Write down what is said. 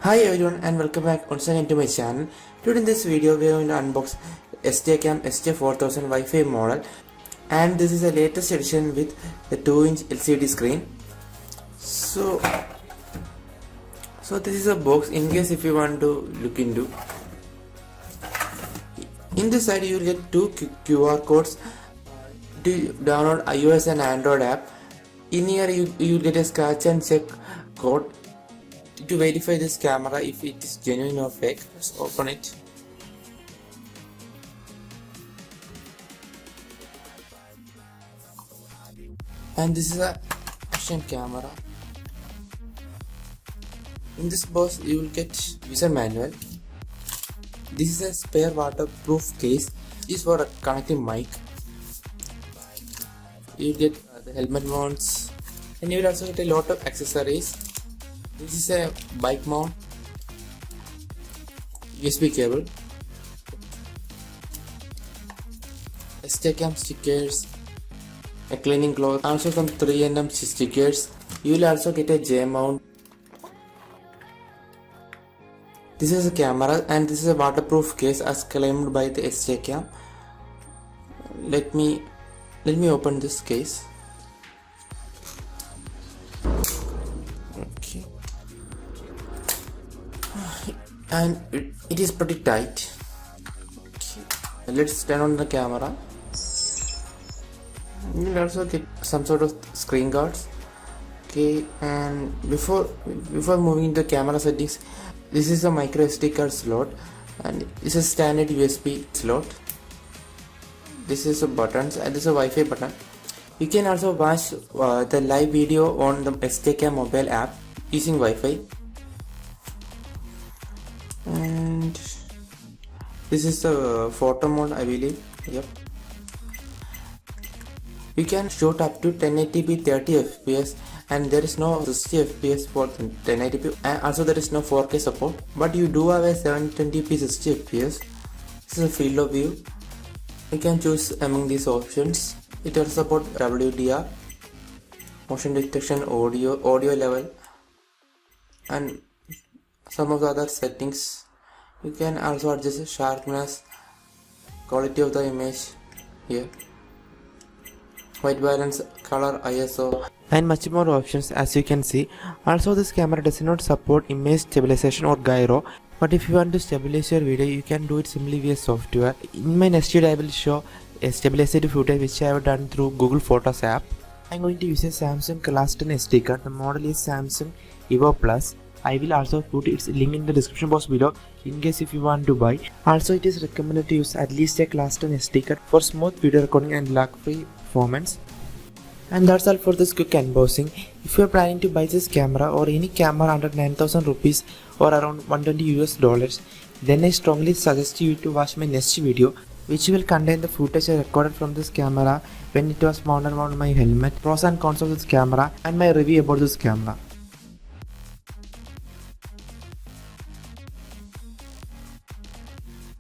Hi everyone and welcome back once again to my channel. Today in this video we are going to unbox SJcam sj4000 Wi-Fi model, and this is the latest edition with the 2-inch LCD screen. So this is a box in case if you want to look into. In this side you will get two QR codes to download iOS and Android app. In here you will get a scratch and check code to verify this camera if it is genuine or fake. Let's open it. And this is a action camera. In this box you will get user manual. This is a spare waterproof case. This is for a connecting mic. You get the helmet mounts, and you will also get a lot of accessories. This is a bike mount, USB cable, SJcam stickers, a cleaning cloth, also some 3mm stickers. You will also get a J mount. This is a camera and this is a waterproof case as claimed by the SJcam. Let me open this case. Okay. And it is pretty tight. Okay. Let's turn on the camera. You will also get some sort of screen guards. Okay, and before moving the camera settings, this is a micro SD card slot, and this is standard USB slot. This is a buttons, and this is a Wi-Fi button. You can also watch the live video on the SJcam mobile app using Wi-Fi. And this is the photo mode, I believe. Yep. You can shoot up to 1080p 30 fps, and there is no 60 fps for 1080p, and also there is no 4K support, but you do have a 720p 60 fps. This is a field of view. You can choose among these options. It will support WDR, motion detection, audio level, and some of the other settings. You can also adjust the sharpness, quality of the image here, white balance, color, ISO, and much more options as you can see. Also this camera does not support image stabilization or gyro, but if you want to stabilize your video you can do it simply via software. In my next video I will show a stabilized footage which I have done through Google Photos app. I am going to use a Samsung Class 10 SD card. The model is Samsung Evo Plus. I will also put its link in the description box below in case if you want to buy. Also it is recommended to use at least a Class 10 SD card for smooth video recording and lag-free performance. And that's all for this quick unboxing. If you are planning to buy this camera or any camera under 9,000 rupees or around $120, then I strongly suggest you to watch my next video, which will contain the footage I recorded from this camera when it was mounted on my helmet, pros and cons of this camera, and my review about this camera.